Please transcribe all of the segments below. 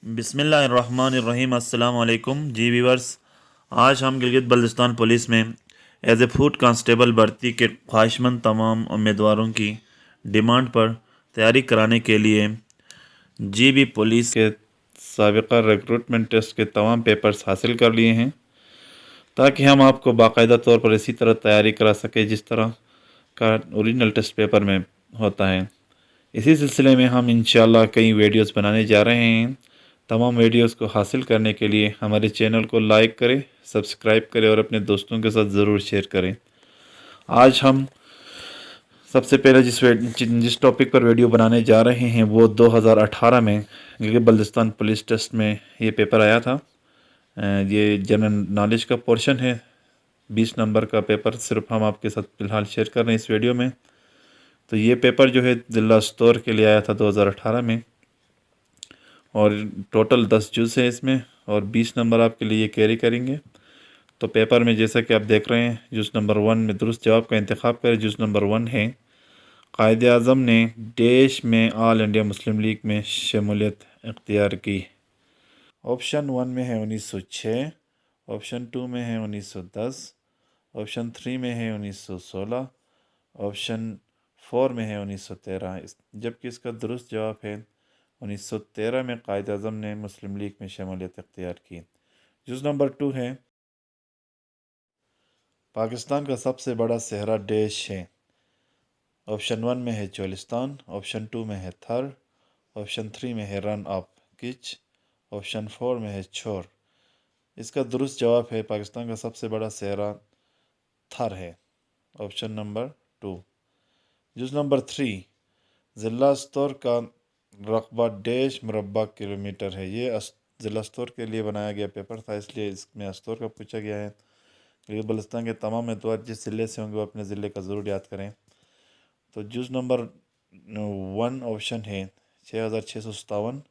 बिस्मिल्लाहिर्रहमानिर्रहीम। अस्सलाम वालेकुम जी व्यूअर्स, आज हम गिलगित बल्तिस्तान पुलिस में एज ए फूड कांस्टेबल भर्ती के ख्वाहिशमंद तमाम उम्मीदवारों की डिमांड पर तैयारी कराने के लिए जीबी पुलिस के साबिका रिक्रूटमेंट टेस्ट के तमाम पेपर्स हासिल कर लिए हैं, ताकि हम आपको बाकायदा तौर पर इसी तरह तैयारी करा सकें जिस तरह का ओरिजिनल टेस्ट पेपर में होता है। इसी सिलसिले में हम इंशाअल्लाह कई वीडियोस बनाने जा रहे हैं। तमाम वीडियोस को हासिल करने के लिए हमारे चैनल को लाइक करें, सब्सक्राइब करें और अपने दोस्तों के साथ ज़रूर शेयर करें। आज हम सबसे पहले जिस टॉपिक पर वीडियो बनाने जा रहे हैं वो 2018 में गिलगित बल्तिस्तान पुलिस टेस्ट में ये पेपर आया था। ये जनरल नॉलेज का पोर्शन है। 20 नंबर का पेपर सिर्फ हम आपके साथ फ़िलहाल शेयर कर रहे हैं इस वीडियो में। तो ये पेपर जो है ज़िला स्तौर के लिए आया था 2018 में, और टोटल 10 जुज़ है इसमें, और 20 नंबर आपके लिए कैरी करेंगे। तो पेपर में जैसा कि आप देख रहे हैं, जुज़ नंबर 1 में दुरुस्त जवाब का इंतखाब करें। जुज़ नंबर 1 है, कायदे आज़म ने देश में ऑल इंडिया मुस्लिम लीग में शमूलियत इख्तियार की। ऑप्शन 1 में है 1906, ऑप्शन 2 में है 1910, ऑप्शन 3 में है 1916, ऑप्शन 4 में है 1913, जबकि इसका दुरुस्त जवाब है 1913 में कायदे आज़म ने मुस्लिम लीग में शमूलियत इख्तियार की। जुज़ नंबर 2 है, पाकिस्तान का सबसे बड़ा सहरा देश है। ऑप्शन 1 में है चोलिस्तान, ऑप्शन 2 में है थर, ऑप्शन 3 में है रन ऑफ किच, ऑप्शन 4 में है छोर। इसका दुरुस्त जवाब है पाकिस्तान का सबसे बड़ा सहरा थर है, ऑप्शन नंबर 2। जुज़ नंबर 3, ज़िला स्तर का रकबा डैश मुरबा किलोमीटर है। ये ज़िला स्तर के लिए बनाया गया पेपर था, इसलिए इसमें स्तर का पूछा गया है। गिलगित बल्तिस्तान के तमाम उम्मीदवार जिस ज़िले से होंगे वो अपने ज़िले का ज़रूर याद करें। तो जुज़ नंबर 1 ऑप्शन है 6657,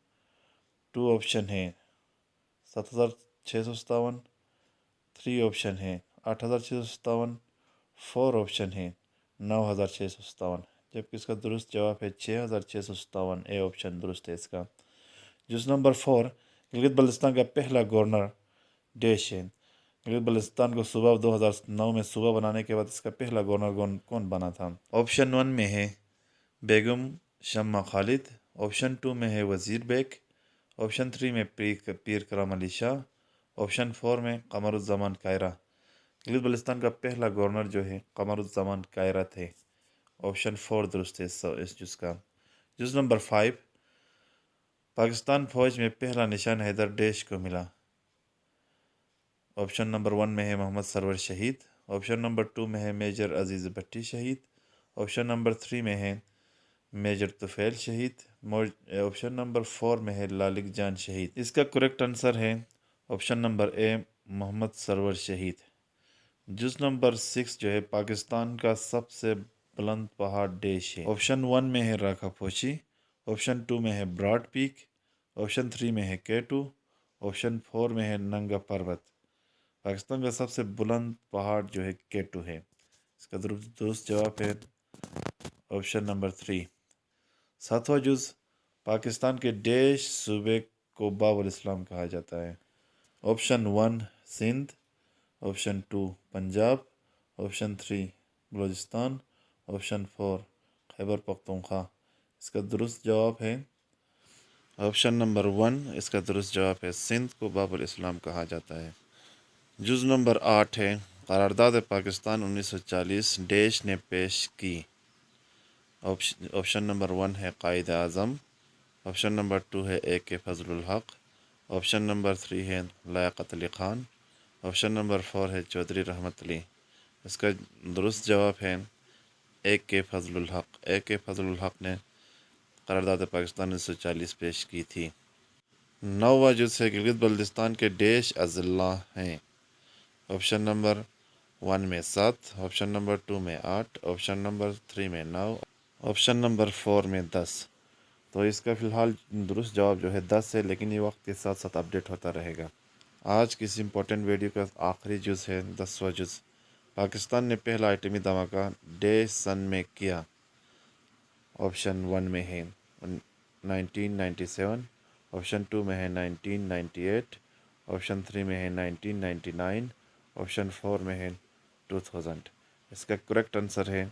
2 ऑप्शन है 7657, 3 ऑप्शन है 8657, 4 ऑप्शन है 9657, जबकि इसका दुरुस्त जवाब है 6657। ए ऑप्शन दुरुस्त है इसका। जुज़ नंबर 4, गिलगित बल्तिस्तान का पहला गवर्नर देश है। गिलगित बल्तिस्तान को सूबा 2009 में सूबा बनाने के बाद इसका पहला गवर्नर कौन बना था? ऑप्शन 1 में है बेगम शम्मा खालिद, ऑप्शन 2 में है वज़ीर बेग, ऑप्शन 3 में पीर करम अली शाह, ऑप्शन 4 में कमरुज़्ज़मान कायरा। गिलगित बल्तिस्तान का पहला गवर्नर जो है कमरुज़्ज़मान कायरा थे। ऑप्शन 4 दुरुस्त है इस जुज़ का। जुज़ नंबर 5, पाकिस्तान फ़ौज में पहला निशान हैदर देश को मिला। ऑप्शन नंबर 1 में है मोहम्मद सरवर शहीद, ऑप्शन नंबर 2 में है मेजर अजीज़ भट्टी शहीद, ऑप्शन नंबर 3 में है मेजर तुफैल शहीद, ऑप्शन नंबर 4 में है लालिक जान शहीद। इसका करेक्ट आंसर है option number A, Mohammad Sarwar शहीद। जुज़ नंबर 6 जो है, पाकिस्तान का सबसे बुलंद पहाड़ देश है। ऑप्शन 1 में है राखा पोशी, ऑप्शन 2 में है ब्रॉड पीक, ऑप्शन 3 में है K2, ऑप्शन 4 में है नंगा पर्वत। पाकिस्तान का सबसे बुलंद पहाड़ जो है K2 है। इसका दुरुस्त जवाब है ऑप्शन नंबर 3। 7वां जुज़, पाकिस्तान के देश सूबे को बाबुल इस्लाम कहा जाता है। Option 1 Sindh, option 2 Punjab, option 3 Balochistan, option 4 Khyber Pakhtunkhwa. इसका दुरुस्त जवाब है ऑप्शन नंबर 1। इसका दुरुस्त जवाब है सिंध को बाबुल इस्लाम कहा जाता है। जुज़ नंबर 8 है, करारदाद पाकिस्तान 1940 देश ने पेश की। ऑप्शन नंबर 1 है कायदे आज़म, ऑप्शन नंबर 2 है AK फजलुल हक, ऑप्शन नंबर 3 है लियाकत अली ख़ान, ऑप्शन नंबर 4 है चौधरी रहमत अली। इसका दुरुस्त जवाब है AK फजलुल हक। AK फजलुल हक ने करारदाद पाकिस्तान 1940 पेश की थी। 9वां जुज़ है, गिलगित बल्तिस्तान के देश अज़ला हैं। ऑप्शन नंबर 1 में 7, ऑप्शन नंबर 2 में 8, ऑप्शन नंबर 3 में 9, ऑप्शन नंबर 4 में 10। तो इसका फ़िलहाल दुरुस्त जवाब जो है 10 है, लेकिन ये वक्त के साथ साथ अपडेट होता रहेगा। आज की इस इम्पोर्टेंट वीडियो का आखिरी जुज़ है 10वां जुज़, पाकिस्तान ने पहला एटमी धमाका डे सन में किया। ऑप्शन 1 में है 1997, آپشن 2 میں ہے 1998، آپشن 3 میں ہے 1999، آپشن 4 میں ہے 2000۔ اس کا کریکٹ آنسر ہے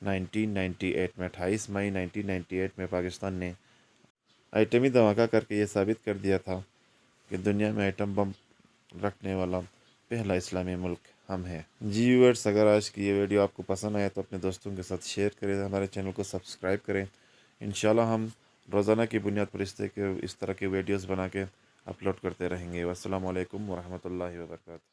1998 میں 28 مئی 1998 میں پاکستان نے ایٹمی دھماکہ کر کے یہ ثابت کر دیا تھا کہ دنیا میں ایٹم بم رکھنے والا پہلا اسلامی ملک ہم ہیں۔ جی ویورز، اگر آج کی یہ ویڈیو آپ کو پسند آیا تو اپنے دوستوں کے ساتھ شیئر کریں، ہمارے چینل کو سبسکرائب کریں۔ انشاءاللہ ہم روزانہ کی بنیاد پر اس طرح کے ویڈیوز بنا کے اپلوڈ کرتے رہیں گے۔ والسلام علیکم ورحمۃ اللہ وبرکاتہ۔